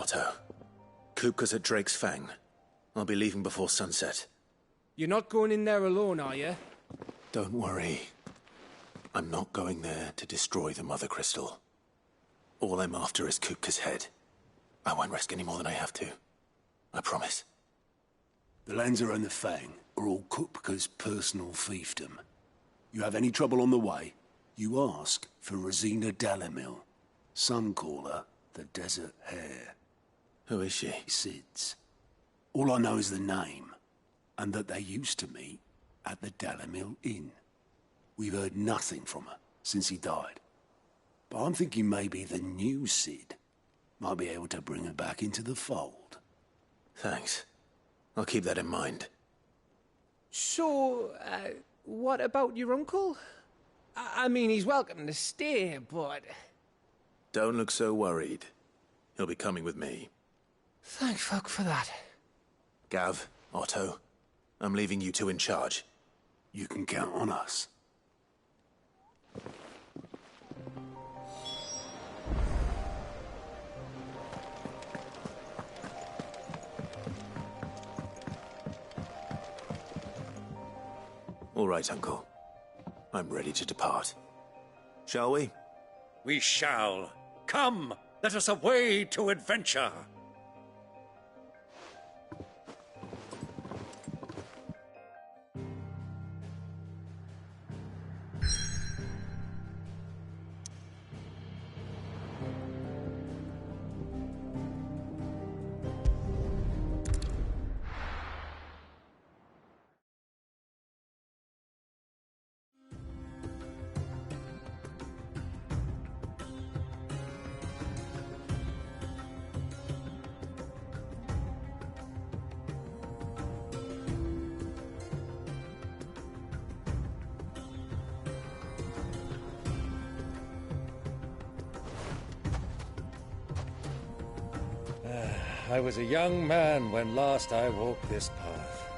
Otto. Kupka's at Drake's Fang. I'll be leaving before sunset. You're not going in there alone, are you? Don't worry. I'm not going there to destroy the Mother Crystal. All I'm after is Kupka's head. I won't risk any more than I have to. I promise. The Lanza and the Fang are all Kupka's personal fiefdom. You have any trouble on the way, you ask for Rosina Dalamil. Some call her the Desert Hare. Who is she? Sid's. All I know is the name, and that they used to meet at the Dalamil Inn. We've heard nothing from her since he died. But I'm thinking maybe the new Sid might be able to bring her back into the fold. Thanks. I'll keep that in mind. So, what about your uncle? I mean, he's welcome to stay, but... Don't look so worried. He'll be coming with me. Thank fuck for that. Gav, Otto, I'm leaving you two in charge. You can count on us. All right, Uncle. I'm ready to depart. Shall we? We shall. Come, let us away to adventure. I was a young man when last I walked this path.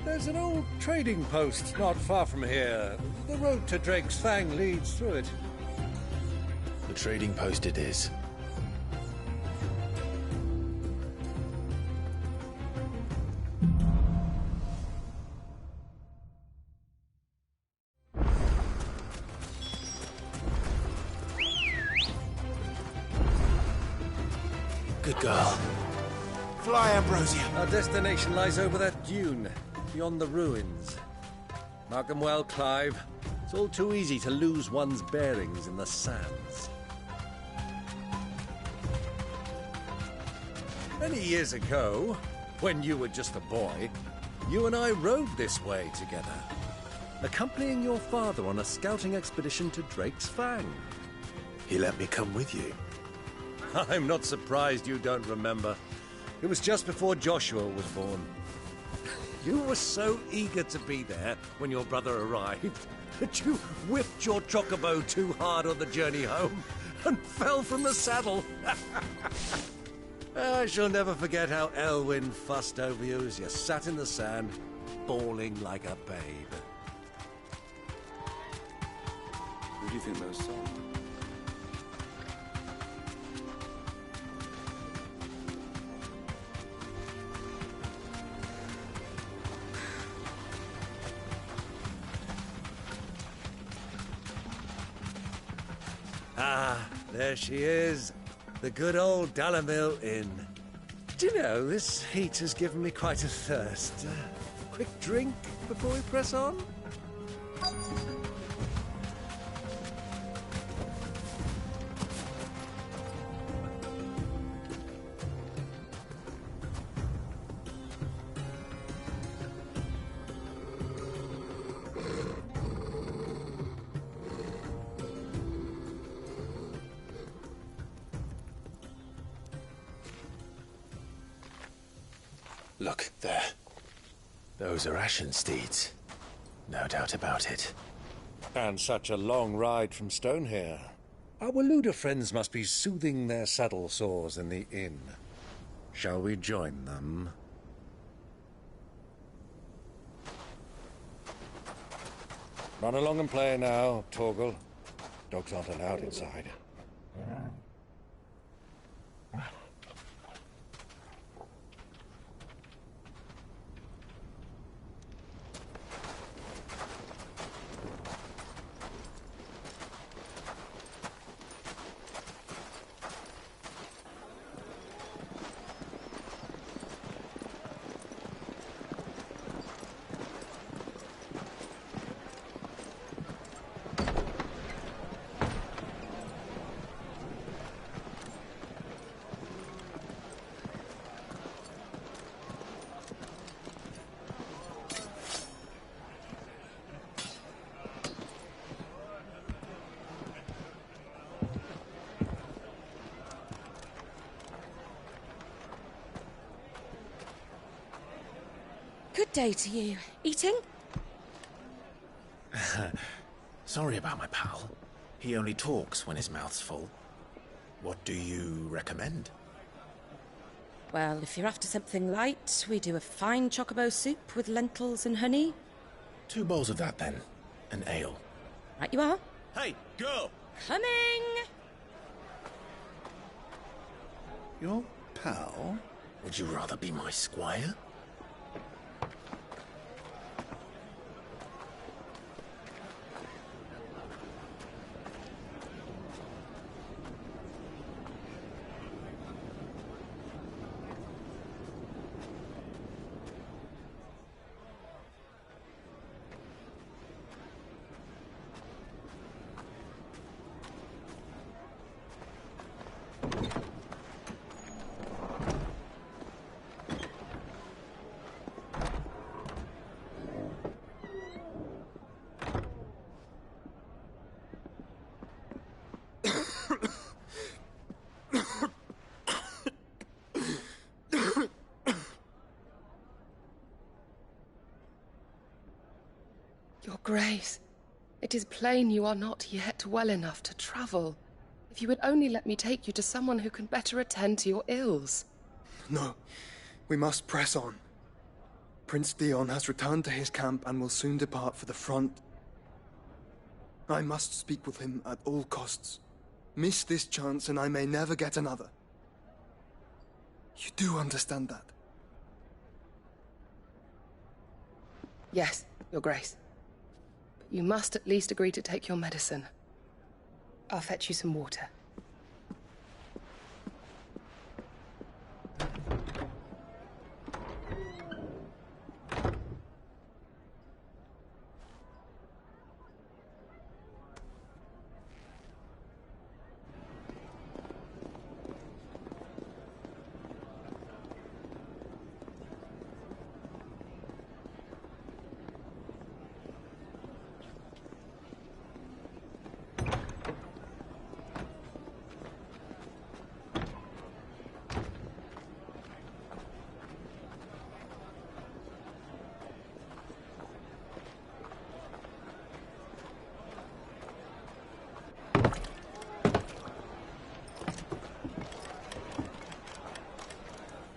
There's an old trading post not far from here. The road to Drake's Fang leads through it. The trading post it is. Good girl. Fly, Ambrosia. Our destination lies over that dune, beyond the ruins. Mark 'em well, Clive. It's all too easy to lose one's bearings in the sands. Many years ago, when you were just a boy, you and I rode this way together, accompanying your father on a scouting expedition to Drake's Fang. He let me come with you. I'm not surprised you don't remember. It was just before Joshua was born. You were so eager to be there when your brother arrived that you whipped your chocobo too hard on the journey home and fell from the saddle. I shall never forget how Elwyn fussed over you as you sat in the sand, bawling like a babe. Who do you think those are? Ah, there she is. The good old Dalamil Inn. Do you know, this heat has given me quite a thirst. Quick drink before we press on? Look, there. Those are Ashen steeds. No doubt about it. And such a long ride from Stonehair. Our Waluda friends must be soothing their saddle sores in the inn. Shall we join them? Run along and play now, Torgal. Dogs aren't allowed inside. Good day to you. Eating? Sorry about my pal. He only talks when his mouth's full. What do you recommend? Well, if you're after something light, we do a fine chocobo soup with lentils and honey. 2 bowls of that, then. An ale. Right you are. Hey, girl! Coming! Your pal? Would you rather be my squire? Your Grace, it is plain you are not yet well enough to travel. If you would only let me take you to someone who can better attend to your ills. No, we must press on. Prince Dion has returned to his camp and will soon depart for the front. I must speak with him at all costs. Miss this chance and I may never get another. You do understand that? Yes, Your Grace. But you must at least agree to take your medicine. I'll fetch you some water.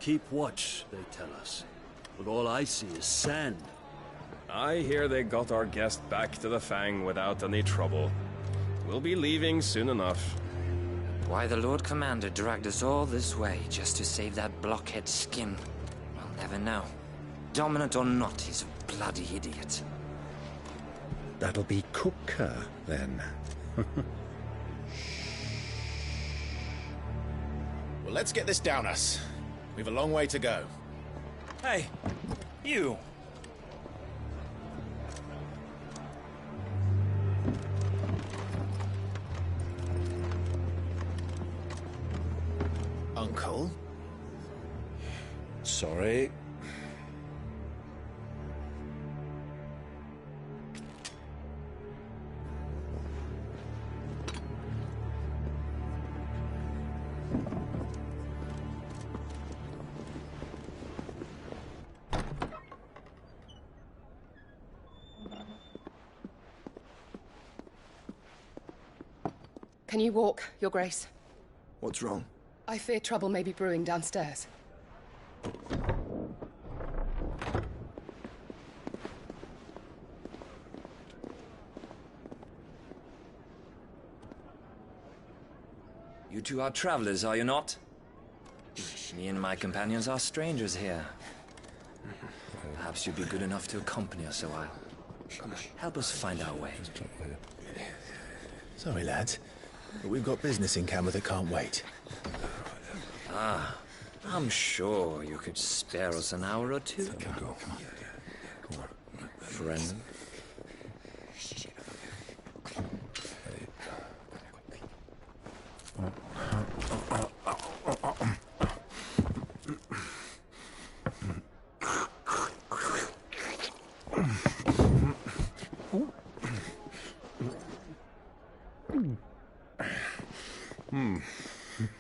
Keep watch, they tell us. But all I see is sand. I hear they got our guest back to the Fang without any trouble. We'll be leaving soon enough. Why the Lord Commander dragged us all this way just to save that blockhead skin, we'll never know. Dominant or not, he's a bloody idiot. That'll be Cooker, then. Well, let's get this down us. We've a long way to go. Hey, you! Uncle? Sorry. Can you walk, Your Grace? What's wrong? I fear trouble may be brewing downstairs. two are travelers, are you not? Me and my companions are strangers here. Perhaps you'd be good enough to accompany us a while. Help us find our way. Sorry, lads, but we've got business in camera that can't wait. Ah, I'm sure you could spare us an hour or two. Friend.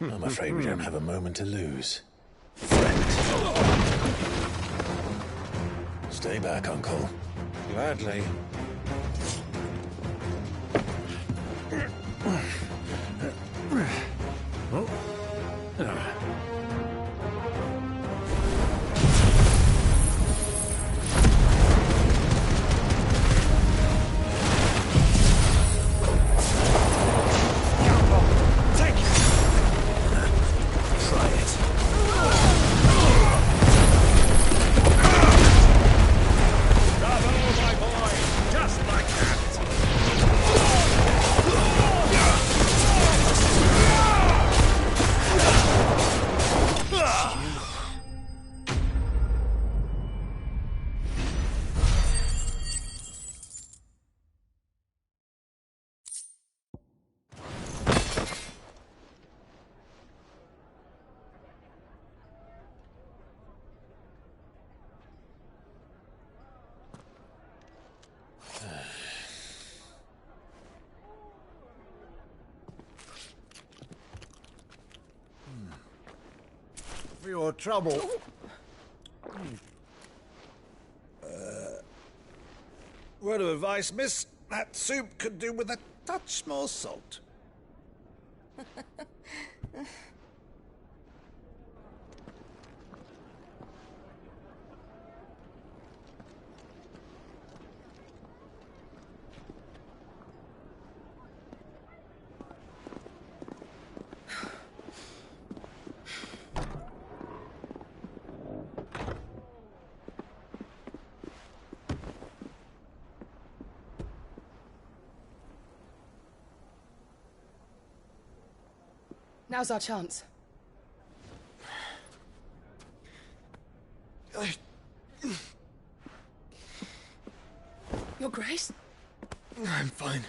I'm afraid we don't have a moment to lose. Friend. Stay back, Uncle. Gladly. For your trouble. Word of advice, miss. That soup could do with a touch more salt. Now's our chance. Your Grace? I'm fine.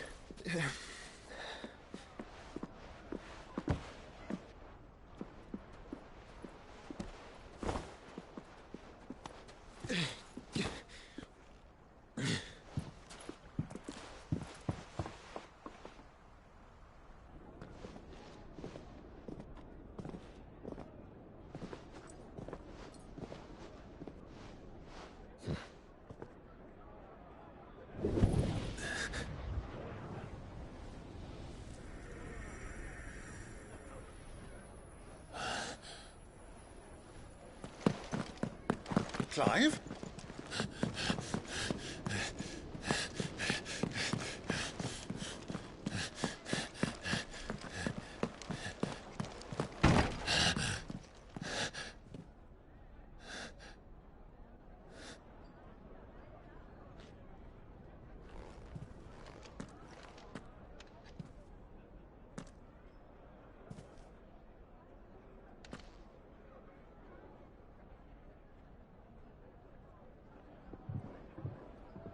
Clive?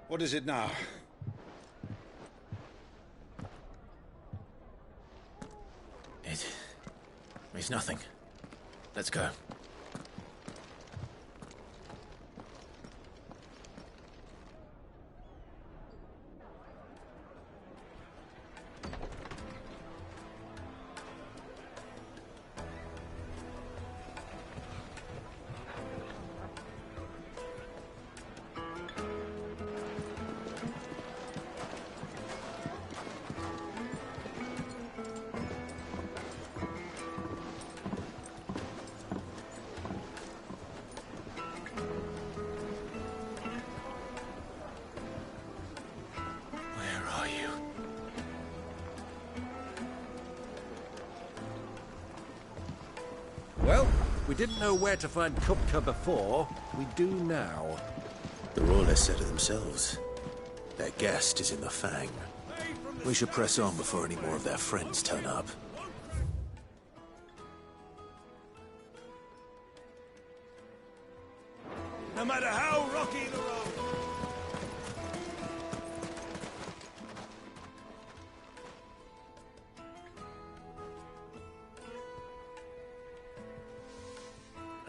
What is it now? It's nothing. Let's go. Well, we didn't know where to find Kupka before. We do now. The Royalists said it themselves. Their guest is in the Fang. We should press on before any more of their friends turn up. No matter how rocky the road.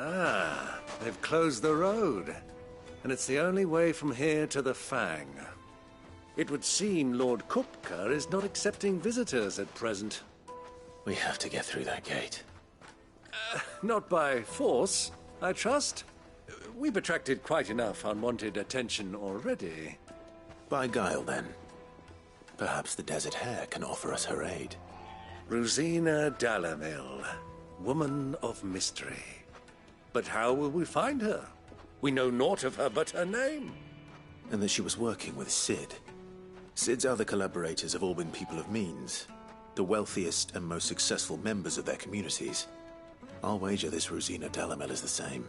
Ah, they've closed the road. And it's the only way from here to the Fang. It would seem Lord Kupka is not accepting visitors at present. We have to get through that gate. Not by force, I trust. We've attracted quite enough unwanted attention already. By guile, then. Perhaps the Desert Hare can offer us her aid. Rosina Dalamil, woman of mystery. But how will we find her? We know naught of her but her name. And that she was working with Sid. Sid's other collaborators have all been people of means, the wealthiest and most successful members of their communities. I'll wager this Rosina Dalamel is the same.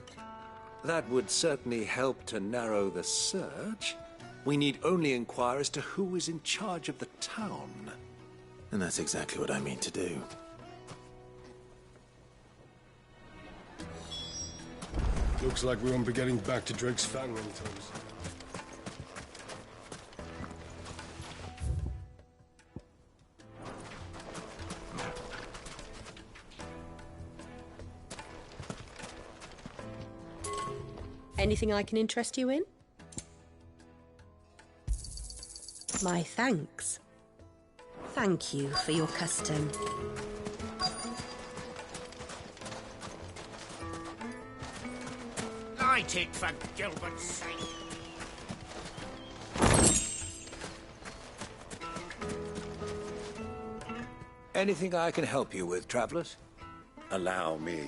That would certainly help to narrow the search. We need only inquire as to who is in charge of the town. And that's exactly what I mean to do. Looks like we won't be getting back to Drake's Fang anytime soon. Anything I can interest you in? My thanks. Thank you for your custom. Light it, for Gilbert's sake. Anything I can help you with, travelers? Allow me.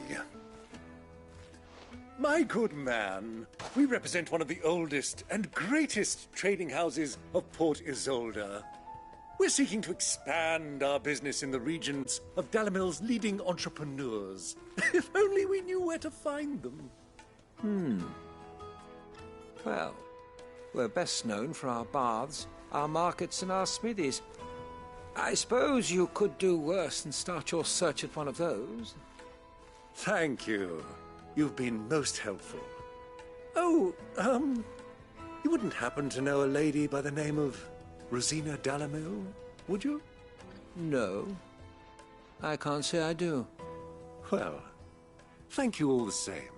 My good man, we represent one of the oldest and greatest trading houses of Port Isolde. We're seeking to expand our business in the regions of Dalamil's leading entrepreneurs. If only we knew where to find them. Well, we're best known for our baths, our markets, and our smithies. I suppose you could do worse than start your search at one of those. Thank you. You've been most helpful. Oh, you wouldn't happen to know a lady by the name of Rosina Dalamil, would you? No, I can't say I do. Well, thank you all the same.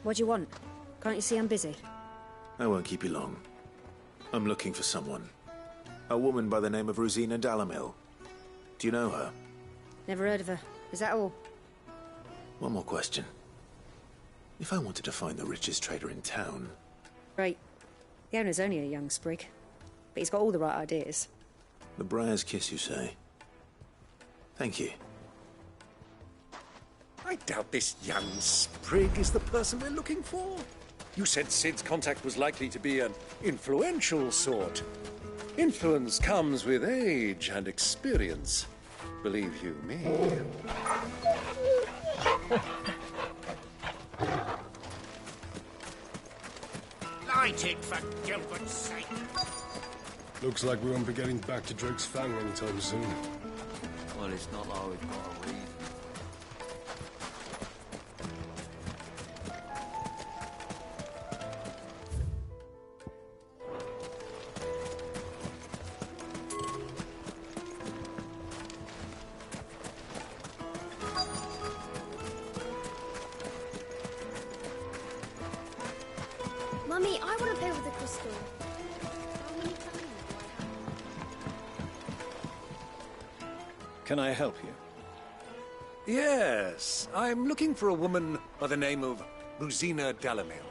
What do you want? Can't you see I'm busy? I won't keep you long. I'm looking for someone. A woman by the name of Rosina Dalamil. Do you know her? Never heard of her. Is that all? One more question. If I wanted to find the richest trader in town... Right. The owner's only a young sprig, but he's got all the right ideas. The Briar's Kiss, you say? Thank you. I doubt this young sprig is the person we're looking for. You said Sid's contact was likely to be an influential sort. Influence comes with age and experience. Believe you me. Light it, for Gilbert's sake. Looks like we won't be getting back to Drake's Fang anytime soon. Well, it's not like we've got a reason. Mummy, I want to play with the crystal. Can I help you? Yes, I'm looking for a woman by the name of Rosina Dalamil.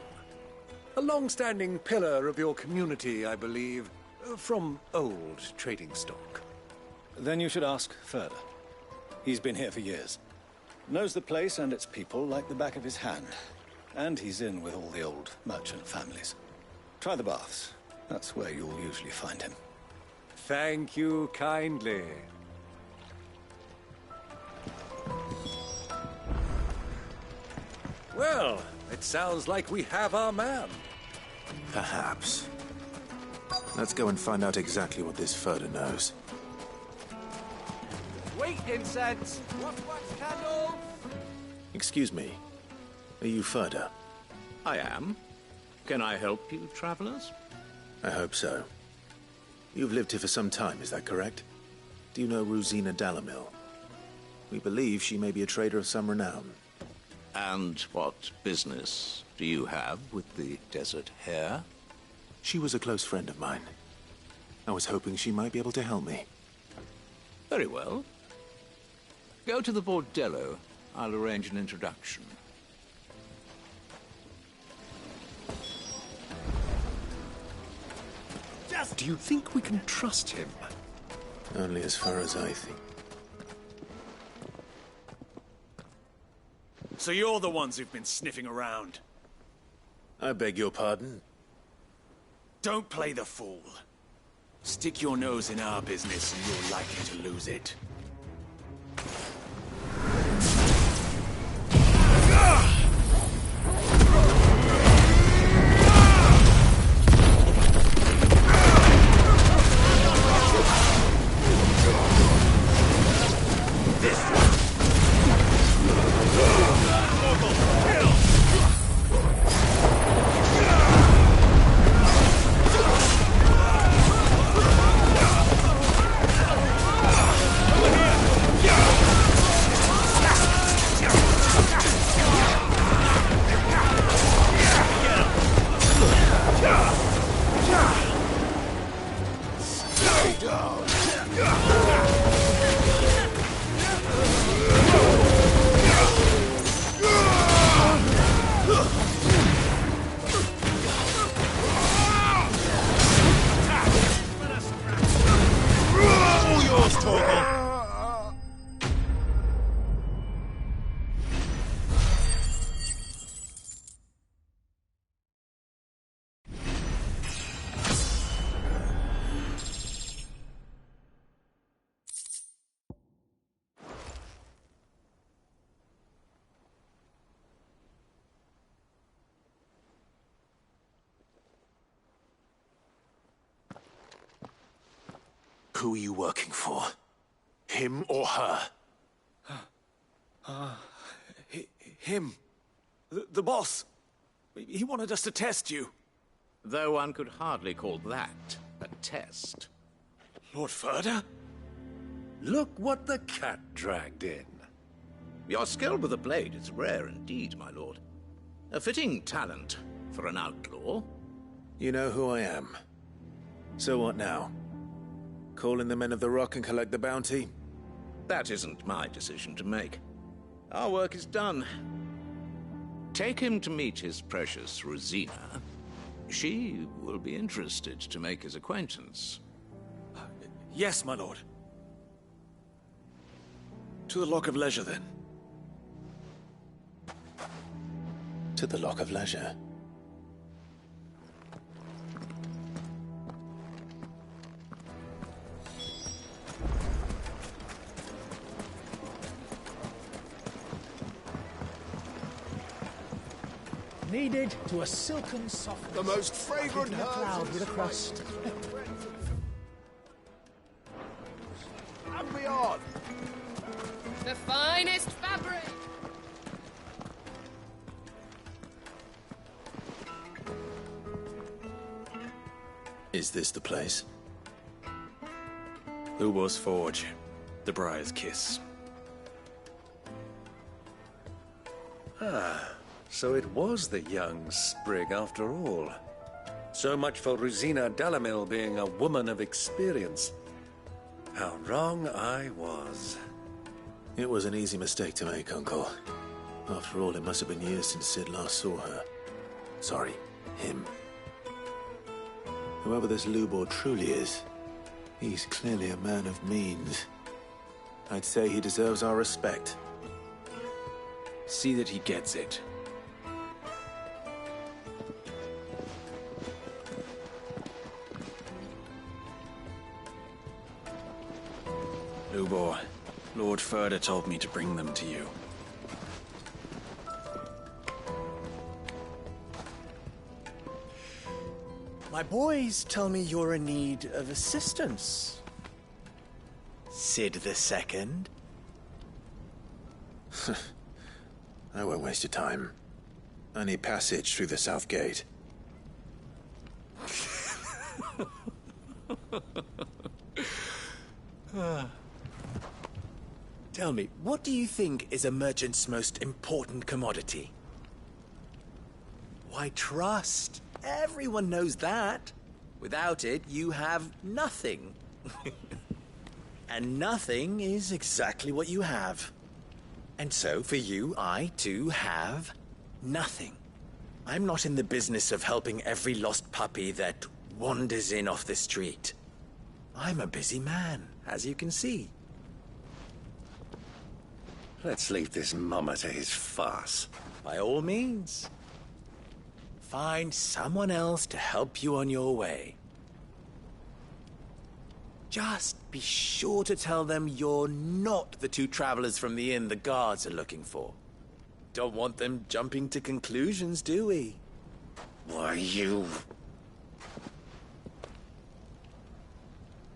A long-standing pillar of your community, I believe, from old trading stock. Then you should ask further. He's been here for years. Knows the place and its people like the back of his hand. And he's in with all the old merchant families. Try the baths. That's where you'll usually find him. Thank you kindly. Well, it sounds like we have our man. Perhaps. Let's go and find out exactly what this Furder knows. Wait, incense! What candle? Excuse me. Are you Furder? I am. Can I help you, travelers? I hope so. You've lived here for some time, is that correct? Do you know Rosina Dalamil? We believe she may be a trader of some renown. And what business do you have with the Desert Hare? She was a close friend of mine. I was hoping she might be able to help me. Very well. Go to the bordello. I'll arrange an introduction. Do you think we can trust him? Only as far as I think. So you're the ones who've been sniffing around? I beg your pardon? Don't play the fool. Stick your nose in our business and you're likely to lose it. Who are you working for? Him or her? Him. The boss. He wanted us to test you. Though one could hardly call that a test. Lord Furder? Look what the cat dragged in. Your skill with the blade is rare indeed, my lord. A fitting talent for an outlaw. You know who I am. So what now? Call in the Men of the Rock and collect the bounty? That isn't my decision to make. Our work is done. Take him to meet his precious Rosina. She will be interested to make his acquaintance. Yes, my lord. To the Lock of Leisure, then. To the Lock of Leisure. Kneaded to a silken softness. The most fragrant a cloud with a crust. And beyond. The finest fabric. Is this the place? Lubo's Forge. The Briar's Kiss. Ah, so it was the young sprig after all. So much for Rosina Dalamil being a woman of experience. How wrong I was. It was an easy mistake to make, Uncle. After all, it must have been years since Sid last saw her. Sorry, him. Whoever this Lubor truly is, he's clearly a man of means. I'd say he deserves our respect. See that he gets it. Lubor, Lord Furder told me to bring them to you. My boys tell me you're in need of assistance. Sid the Second. I won't waste your time. I need passage through the south gate. Tell me, what do you think is a merchant's most important commodity? Why, trust. Everyone knows that. Without it, you have nothing. And nothing is exactly what you have. And so, for you, I, too, have nothing. I'm not in the business of helping every lost puppy that wanders in off the street. I'm a busy man, as you can see. Let's leave this mummer to his farce. By all means. Find someone else to help you on your way. Just be sure to tell them you're not the two travelers from the inn the guards are looking for. Don't want them jumping to conclusions, do we? Why, you...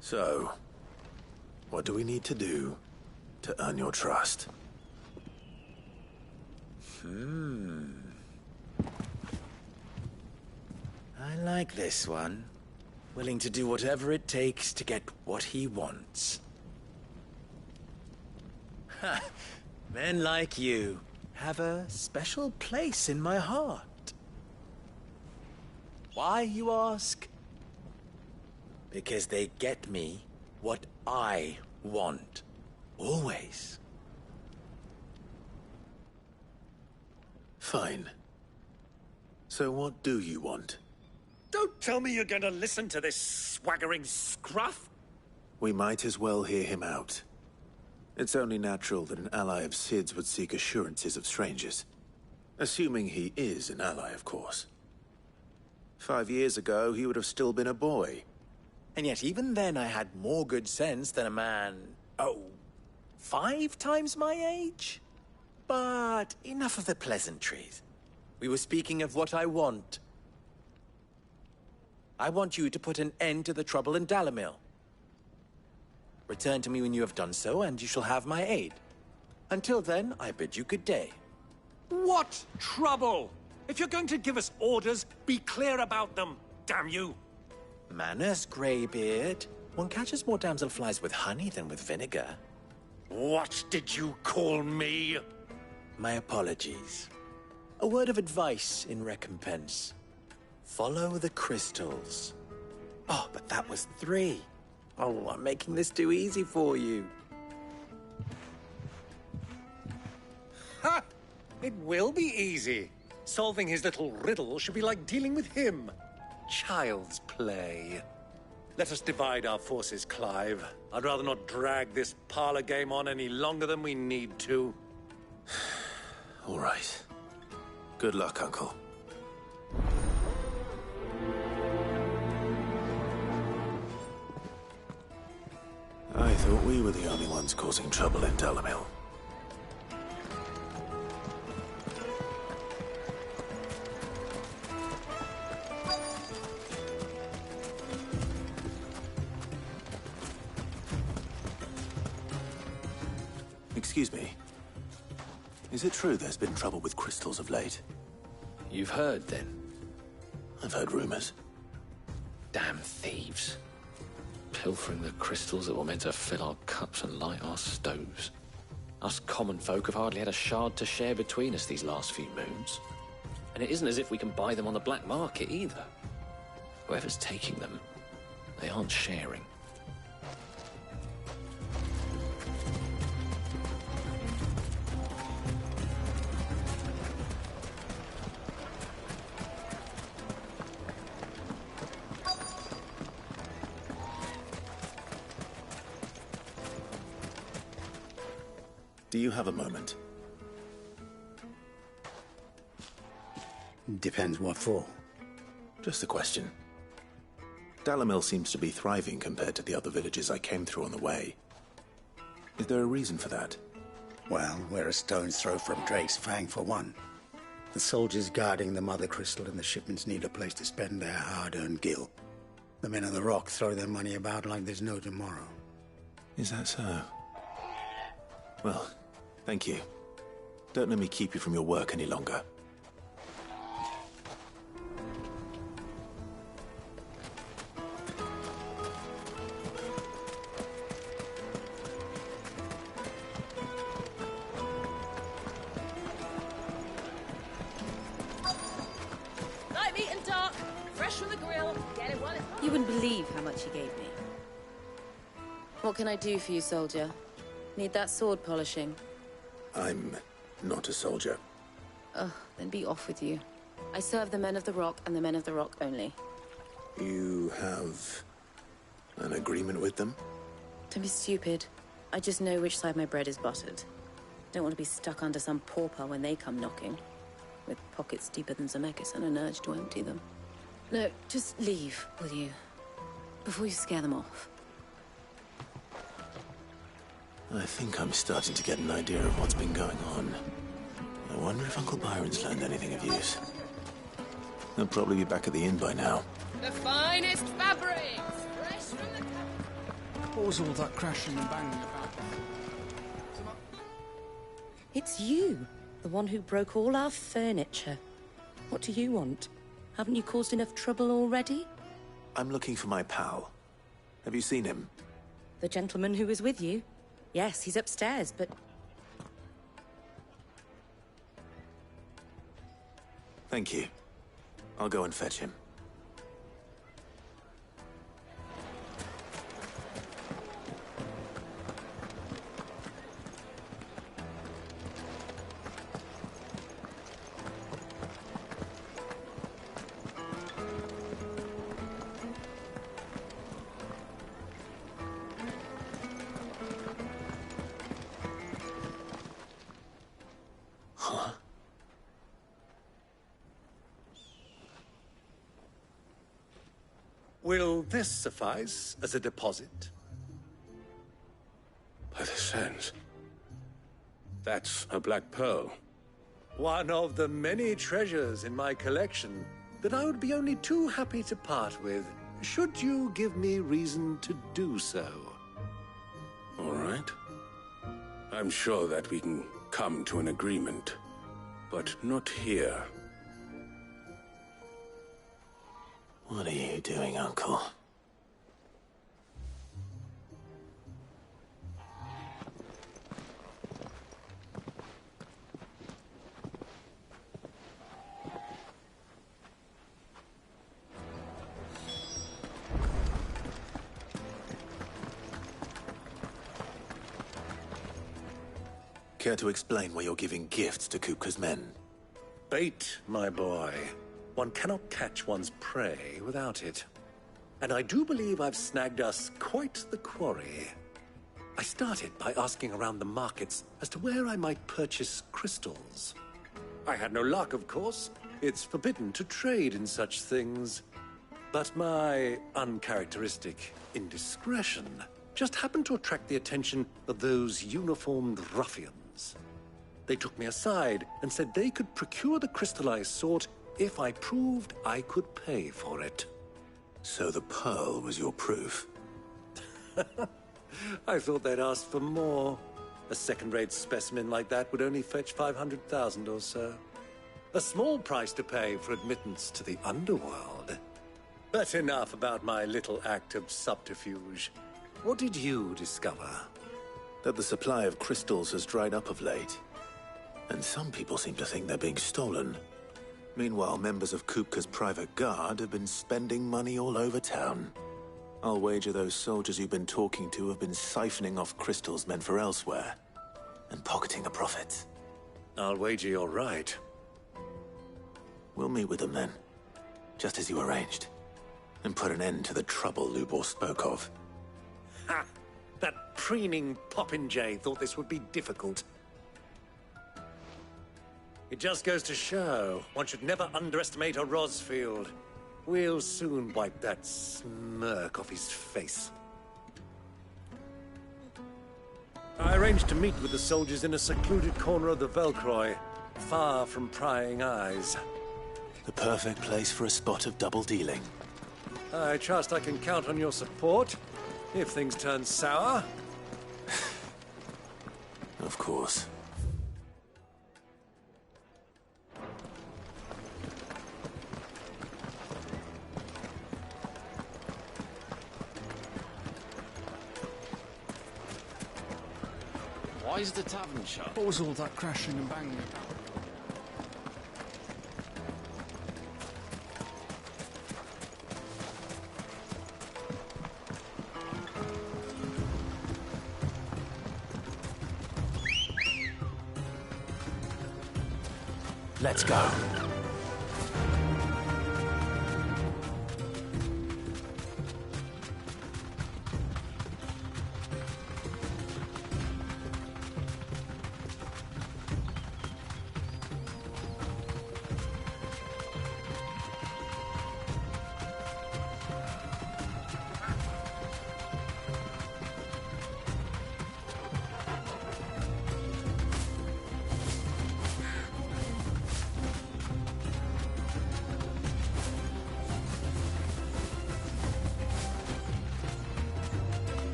So, what do we need to do to earn your trust? I like this one. Willing to do whatever it takes to get what he wants. Ha! Men like you have a special place in my heart. Why, you ask? Because they get me what I want. Always. Fine. So what do you want? Don't tell me you're going to listen to this swaggering scruff! We might as well hear him out. It's only natural that an ally of Sid's would seek assurances of strangers. Assuming he is an ally, of course. 5 years ago, he would have still been a boy. And yet even then I had more good sense than a man, 5 times my age? But enough of the pleasantries. We were speaking of what I want. I want you to put an end to the trouble in Dalamil. Return to me when you have done so, and you shall have my aid. Until then, I bid you good day. What trouble? If you're going to give us orders, be clear about them, damn you! Manners, Greybeard. One catches more damselflies with honey than with vinegar. What did you call me? My apologies. A word of advice in recompense. Follow the crystals. Oh, but that was 3. Oh, I'm making this too easy for you. Ha! It will be easy. Solving his little riddle should be like dealing with him. Child's play. Let us divide our forces, Clive. I'd rather not drag this parlor game on any longer than we need to. All right. Good luck, Uncle. I thought we were the only ones causing trouble in Dalamil. Excuse me. Is it true there's been trouble with crystals of late? You've heard, then? I've heard rumors. Damn thieves. Pilfering the crystals that were meant to fill our cups and light our stoves. Us common folk have hardly had a shard to share between us these last few moons. And it isn't as if we can buy them on the black market either. Whoever's taking them, they aren't sharing. Do you have a moment? Depends what for. Just a question. Dalamil seems to be thriving compared to the other villages I came through on the way. Is there a reason for that? Well, we're a stone's throw from Drake's Fang for one. The soldiers guarding the Mother Crystal and the shipments need a place to spend their hard-earned gil. The men of the Rock throw their money about like there's no tomorrow. Is that so? Well, thank you. Don't let me keep you from your work any longer. Light meat and dark, fresh from the grill. Get it while it's hot. You wouldn't believe how much he gave me. What can I do for you, soldier? Need that sword polishing? I'm not a soldier. Ugh, then be off with you. I serve the men of the Rock and the men of the Rock only. You have an agreement with them? Don't be stupid. I just know which side my bread is buttered. Don't want to be stuck under some pauper when they come knocking. With pockets deeper than Zemeckis and an urge to empty them. No, just leave, will you? Before you scare them off. I think I'm starting to get an idea of what's been going on. I wonder if Uncle Byron's learned anything of use. He'll probably be back at the inn by now. The finest fabrics, fresh from the... What was all that crashing and banging about? It's you, the one who broke all our furniture. What do you want? Haven't you caused enough trouble already? I'm looking for my pal. Have you seen him? The gentleman who was with you? Yes, he's upstairs, but... Thank you. I'll go and fetch him. Will this suffice as a deposit? By the sands. That's a black pearl. One of the many treasures in my collection that I would be only too happy to part with, should you give me reason to do so. All right. I'm sure that we can come to an agreement, but not here. What are you doing, Uncle? Care to explain why you're giving gifts to Kupka's men? Bait, my boy. One cannot catch one's prey without it. And I do believe I've snagged us quite the quarry. I started by asking around the markets as to where I might purchase crystals. I had no luck, of course. It's forbidden to trade in such things. But my uncharacteristic indiscretion just happened to attract the attention of those uniformed ruffians. They took me aside and said they could procure the crystal I sought if I proved I could pay for it. So the pearl was your proof? I thought they'd asked for more. A second-rate specimen like that would only fetch 500,000 or so. A small price to pay for admittance to the underworld. But enough about my little act of subterfuge. What did you discover? That the supply of crystals has dried up of late. And some people seem to think they're being stolen. Meanwhile, members of Kupka's private guard have been spending money all over town. I'll wager those soldiers you've been talking to have been siphoning off crystals meant for elsewhere, and pocketing the profits. I'll wager you're right. We'll meet with them then, just as you arranged, and put an end to the trouble Lubor spoke of. Ha! That preening popinjay thought this would be difficult. It just goes to show one should never underestimate a Rosfield. We'll soon wipe that smirk off his face. I arranged to meet with the soldiers in a secluded corner of the Velcroy, far from prying eyes. The perfect place for a spot of double dealing. I trust I can count on your support, if things turn sour. Of course. Why is the tavern shut? What was all that crashing and banging about? Let's go.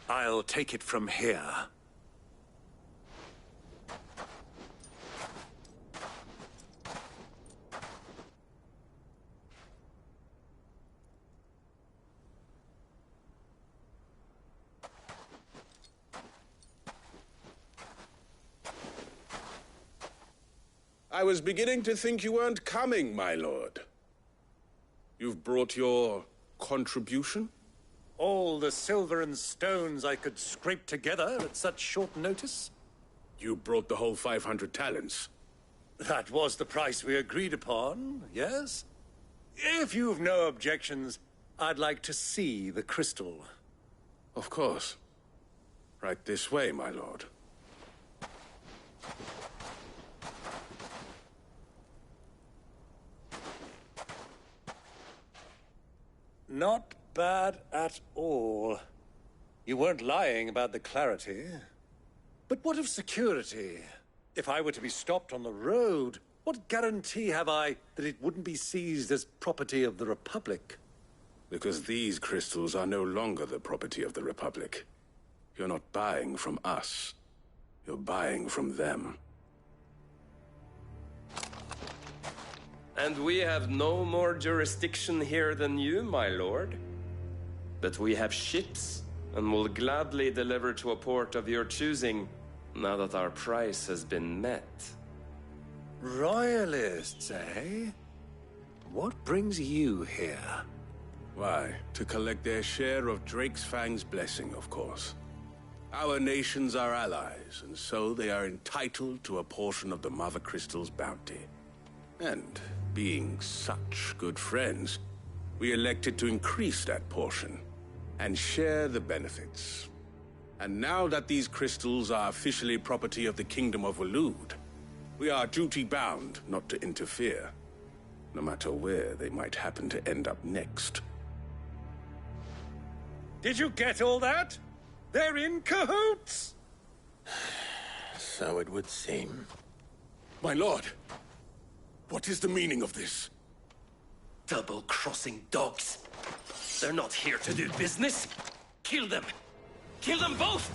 I'll take it from here. I was beginning to think you weren't coming, my lord. You've brought your contribution? All the silver and stones I could scrape together at such short notice? You brought the whole 500 talents. That was the price we agreed upon, yes? If you've no objections, I'd like to see the crystal. Of course. Right this way, my lord. Not bad at all. You weren't lying about the clarity. But what of security? If I were to be stopped on the road, what guarantee have I that it wouldn't be seized as property of the Republic? Because these crystals are no longer the property of the Republic. You're not buying from us. You're buying from them. And we have no more jurisdiction here than you, my lord. But we have ships, and will gladly deliver to a port of your choosing, now that our price has been met. Royalists, eh? What brings you here? Why, to collect their share of Drake's Fang's blessing, of course. Our nations are allies, and so they are entitled to a portion of the Mother Crystal's bounty. And, being such good friends, we elected to increase that portion and share the benefits. And now that these crystals are officially property of the Kingdom of Waloed, we are duty-bound not to interfere, no matter where they might happen to end up next. Did you get all that? They're in cahoots! So it would seem. My lord, what is the meaning of this? Double-crossing dogs. They're not here to do business. Kill them. Kill them both!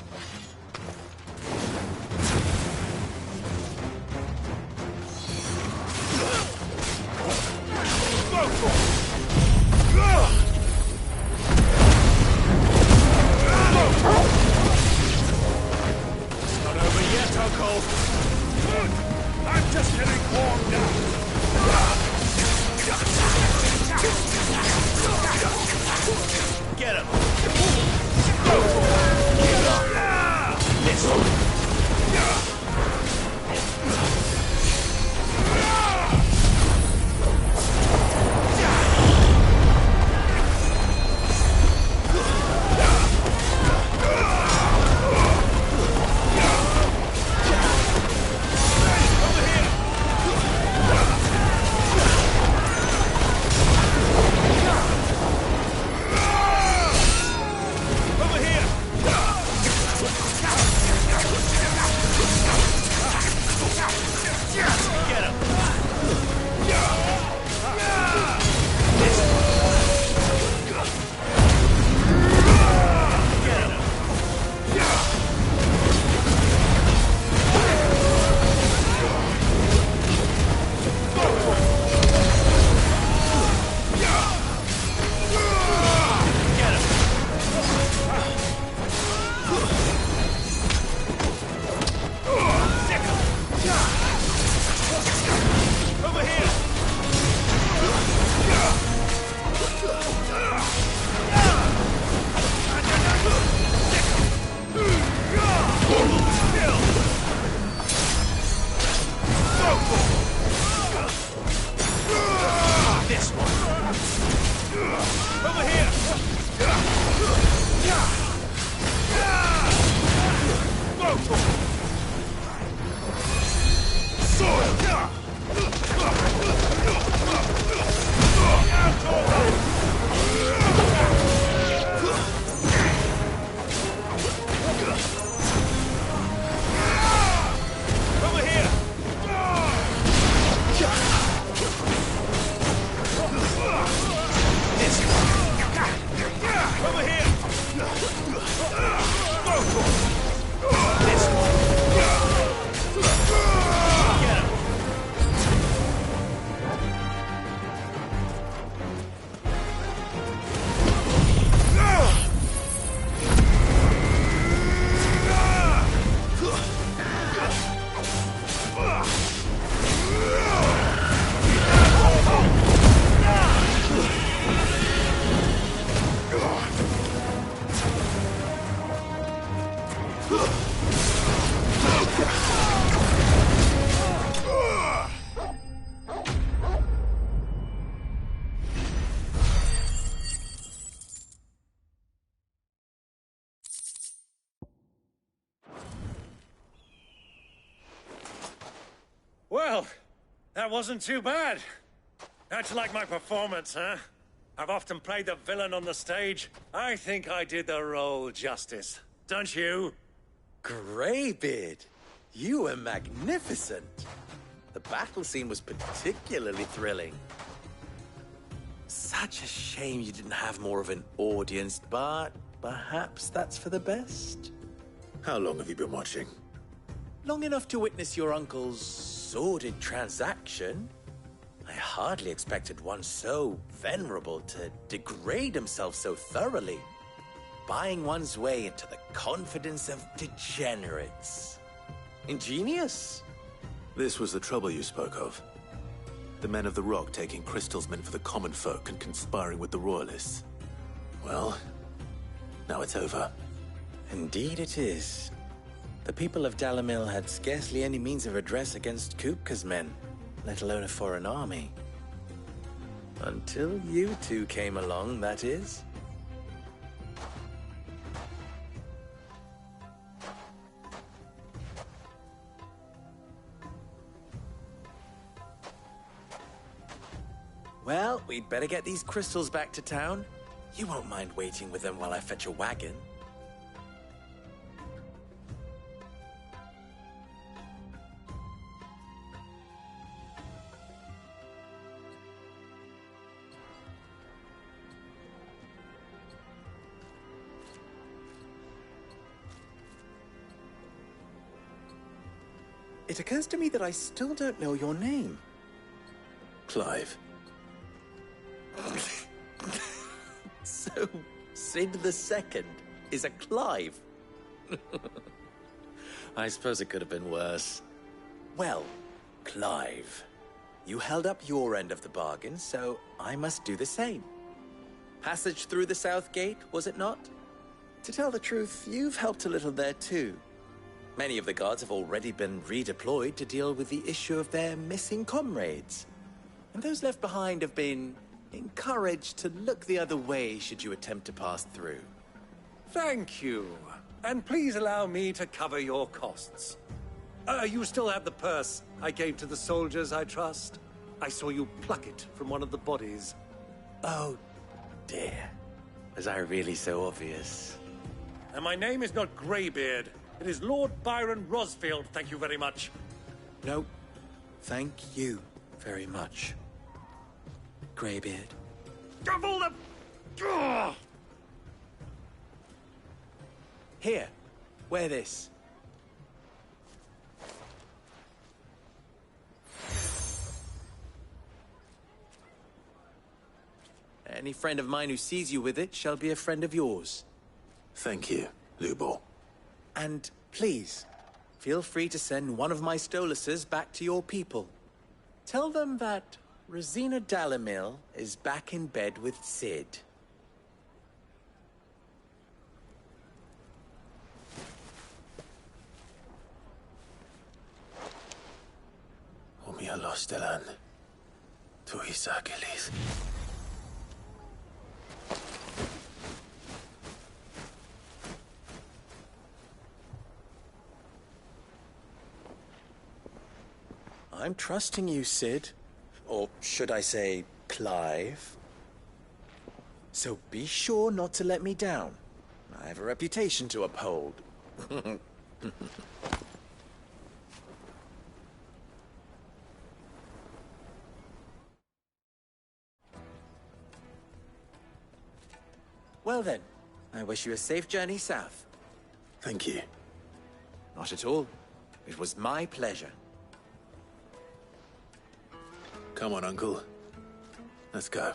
It's not over yet, Uncle. I'm just getting warmed up. Get him! Well, that wasn't too bad. How'd you like my performance, huh? I've often played the villain on the stage. I think I did the role justice. Don't you? Greybeard, you were magnificent. The battle scene was particularly thrilling. Such a shame you didn't have more of an audience, but perhaps that's for the best. How long have you been watching? Long enough to witness your uncle's sordid transaction. I hardly expected one so venerable to degrade himself so thoroughly. Buying one's way into the confidence of degenerates. Ingenious. This was the trouble you spoke of. The men of the Rock taking crystals meant for the common folk and conspiring with the Royalists. Well, now it's over. Indeed it is. The people of Dalamil had scarcely any means of redress against Kupka's men, let alone a foreign army. Until you two came along, that is. Well, we'd better get these crystals back to town. You won't mind waiting with them while I fetch a wagon. It occurs to me that I still don't know your name. Clive. So, Sid the Second is a Clive? I suppose it could have been worse. Well, Clive, you held up your end of the bargain, so I must do the same. Passage through the South Gate, was it not? To tell the truth, you've helped a little there too. Many of the guards have already been redeployed to deal with the issue of their missing comrades. And those left behind have been encouraged to look the other way should you attempt to pass through. Thank you. And please allow me to cover your costs. You still have the purse I gave to the soldiers, I trust? I saw you pluck it from one of the bodies. Oh, dear. Was I really so obvious? And my name is not Greybeard. It is Lord Byron Rosfield, thank you very much. No, thank you very much, Greybeard. Of all the... Ugh! Here, wear this. Any friend of mine who sees you with it shall be a friend of yours. Thank you, Lubor. And please, feel free to send one of my Stoluses back to your people. Tell them that Rosina Dalamil is back in bed with Sid. Omia Lostelan. Tuis Achilles. I'm trusting you, Sid. Or should I say, Clive. So be sure not to let me down. I have a reputation to uphold. Well then, I wish you a safe journey south. Thank you. Not at all. It was my pleasure. Come on, Uncle. Let's go.